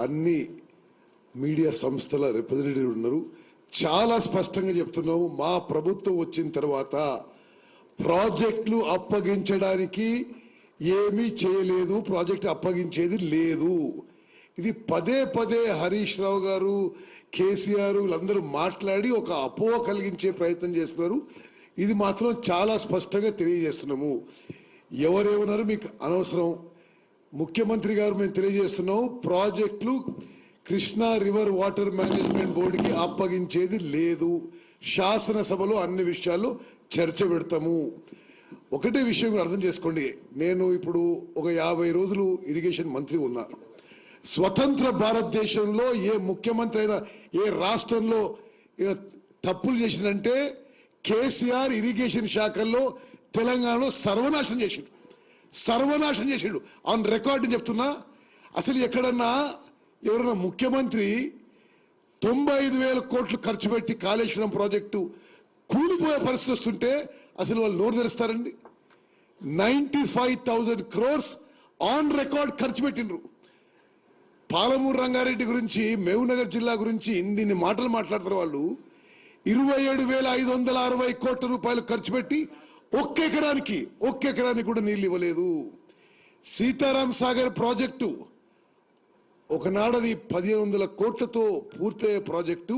అన్ని మీడియా సంస్థల రిప్రజెంటేటివ్ ఉన్నారు. చాలా స్పష్టంగా చెప్తున్నాము, మా ప్రభుత్వం వచ్చిన తర్వాత ప్రాజెక్టులు అప్పగించడానికి ఏమీ చేయలేదు, ప్రాజెక్టు అప్పగించేది లేదు. ఇది పదే పదే హరీష్ రావు గారు, కేసీఆర్ వీళ్ళందరూ మాట్లాడి ఒక అపోహ కలిగించే ప్రయత్నం చేస్తున్నారు. ఇది మాత్రం చాలా స్పష్టంగా తెలియజేస్తున్నాము. ఎవరేమన్నారు మీకు అనవసరం. ముఖ్యమంత్రి గారు మేము తెలియజేస్తున్నాం, ప్రాజెక్టులు కృష్ణా రివర్ వాటర్ మేనేజ్మెంట్ బోర్డుకి అప్పగించేది లేదు. శాసనసభలో అన్ని విషయాల్లో చర్చ పెడతాము. ఒకటే విషయం అర్థం చేసుకోండి, నేను ఇప్పుడు ఒక 50 రోజులు ఇరిగేషన్ మంత్రి ఉన్నా. స్వతంత్ర భారతదేశంలో ఏ ముఖ్యమంత్రి అయినా ఏ రాష్ట్రంలో తప్పులు చేసిందంటే కేసీఆర్ ఇరిగేషన్ శాఖల్లో తెలంగాణలో సర్వనాశనం చేసిండు ఆన్ రికార్డు చెప్తున్నా. అసలు ఎక్కడన్నా ఎవరన్నా ముఖ్యమంత్రి 95,000 కోట్లు ఖర్చు పెట్టి కాళేశ్వరం ప్రాజెక్టు కూలిపోయే పరిస్థితి వస్తుంటే అసలు వాళ్ళు నోరు తెరుస్తారండి? 95,000 crores ఆన్ రికార్డ్ ఖర్చు పెట్టినరు. పాలమూరు రంగారెడ్డి గురించి, మహబూబ్నగర్ జిల్లా గురించి ఇన్ని మాటలు మాట్లాడతారు వాళ్ళు. 27,560 కోట్ల రూపాయలు ఖర్చు పెట్టి ఒక్క ఎకరానికి కూడా నీళ్ళు ఇవ్వలేదు. సీతారాం సాగర్ ప్రాజెక్టు ఒకనాడది 1,500 కోట్లతో పూర్తయ్యే ప్రాజెక్టు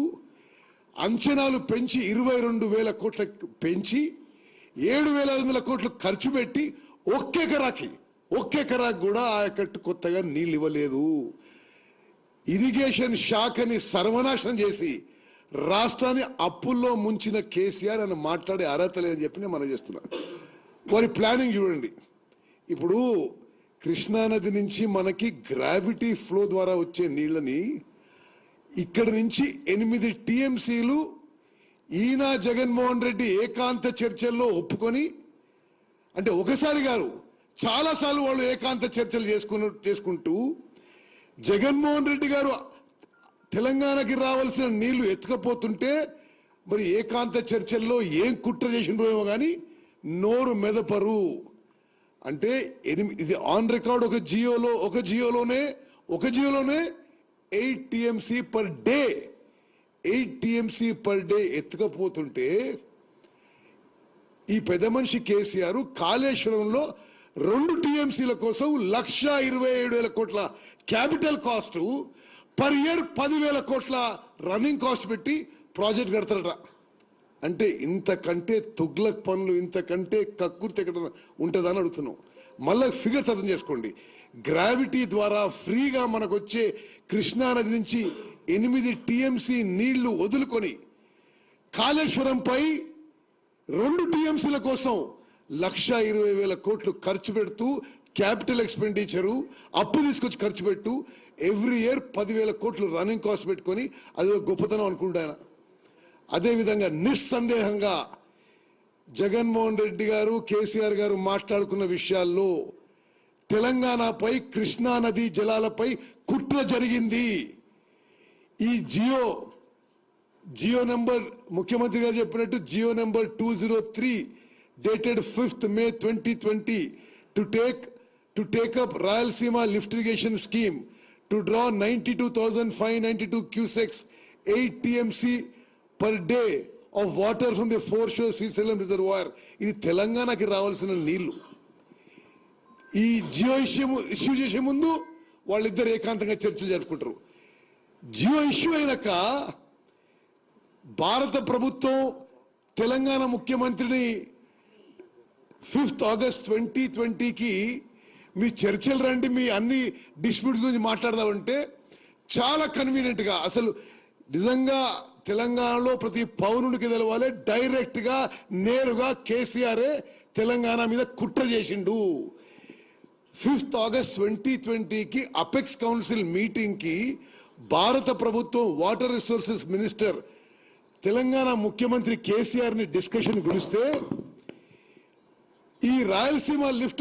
అంచనాలు పెంచి 22,000 కోట్లకు పెంచి 7,500 కోట్లు ఖర్చు పెట్టి ఒక్క ఎకరాకి కూడా ఆయకట్టు కొత్తగా నీళ్ళు ఇవ్వలేదు. ఇరిగేషన్ శాఖని సర్వనాశనం చేసి రాష్ట్రాన్ని అప్పుల్లో ముంచిన కేసీఆర్ అని మాట్లాడే అర్హత లేదని చెప్పి నేను మనం చేస్తున్నా. వారి ప్లానింగ్ చూడండి. ఇప్పుడు కృష్ణానది నుంచి మనకి గ్రావిటీ ఫ్లో ద్వారా వచ్చే నీళ్ళని ఇక్కడి నుంచి 8 TMCలు ఈయన జగన్మోహన్ రెడ్డి ఏకాంత చర్చల్లో ఒప్పుకొని, అంటే ఒకసారి గారు చాలాసార్లు వాళ్ళు ఏకాంత చర్చలు చేసుకుంటూ జగన్మోహన్ రెడ్డి గారు తెలంగాణకి రావాల్సిన నీళ్లు ఎత్తుకపోతుంటే మరి ఏకాంత చర్చల్లో ఏం కుట్ర చేసిండ్రో ఏమో కానీ నోరు మెదపరు. అంటే ఇది ఆన్ రికార్డ్ ఒక జియోలోనే 8 TMC per day 8 TMC per day ఎత్తుకపోతుంటే ఈ పెద్ద మనిషి కేసీఆర్ కాళేశ్వరంలో 2 TMCల కోసం 1,27,000 కోట్ల క్యాపిటల్ కాస్ట్, పర్ ఇయర్ 10,000 కోట్ల రన్నింగ్ కాస్ట్ పెట్టి ప్రాజెక్ట్ కడతారట. అంటే ఇంతకంటే తుగ్లక్ పనులు, ఇంతకంటే కక్కుర్తి ఎక్కడ ఉంటుందని అడుగుతున్నాం. మళ్ళీ ఫిగర్స్ అర్థం చేసుకోండి. గ్రావిటీ ద్వారా ఫ్రీగా మనకు వచ్చే కృష్ణానది నుంచి 8 TMC నీళ్లు వదులుకొని కాళేశ్వరంపై 2 TMCల కోసం 1,20,000 కోట్లు ఖర్చు పెడుతూ క్యాపిటల్ ఎక్స్పెండిచరు అప్పు తీసుకొచ్చి ఖర్చు పెట్టు ఎవ్రీ ఇయర్ 10,000 కోట్లు రన్నింగ్ కాస్ట్ పెట్టుకొని అది గొప్పతనం అనుకుంటాను. అదేవిధంగా నిస్సందేహంగా జగన్మోహన్ రెడ్డి గారు, కేసీఆర్ గారు మాట్లాడుకున్న విషయాల్లో తెలంగాణపై, కృష్ణా నదీ జలాలపై కుట్ర జరిగింది. ఈ జియో నెంబర్ ముఖ్యమంత్రి గారు చెప్పినట్టు Jio number 203 dated 5th May 2020 to take up Rayalaseema lift irrigation scheme to draw 92,592 cusecs 8 TMC per day of water from the foreshore Srisailam reservoir. ఇది తెలంగాణకి రావాల్సిన నీళ్లు. ఈ జియో ఇష్యూ చేసే ముందు వాళ్ళిద్దరు ఏకాంతంగా చర్చలు జరుపుకుంటారు. జియో ఇష్యూ అయినాక భారత ప్రభుత్వం తెలంగాణ ముఖ్యమంత్రిని 5th August 2020కి మీ చర్చలు రండి, మీ అన్ని డిస్ప్యూట్స్ గురించి మాట్లాడదామంటే చాలా కన్వీనియంట్గా, అసలు నిజంగా తెలంగాణలో ప్రతి పౌరునికి తెలవాలి, డైరెక్ట్గా నేరుగా కేసీఆరే తెలంగాణ మీద కుట్ర చేసిండు. 5th August 2020కి అపెక్స్ కౌన్సిల్ మీటింగ్కి భారత ప్రభుత్వం వాటర్ రిసోర్సెస్ మినిస్టర్ తెలంగాణ ముఖ్యమంత్రి కేసీఆర్ని డిస్కషన్ గురిస్తే ఈ రాయలసీమ లిఫ్ట్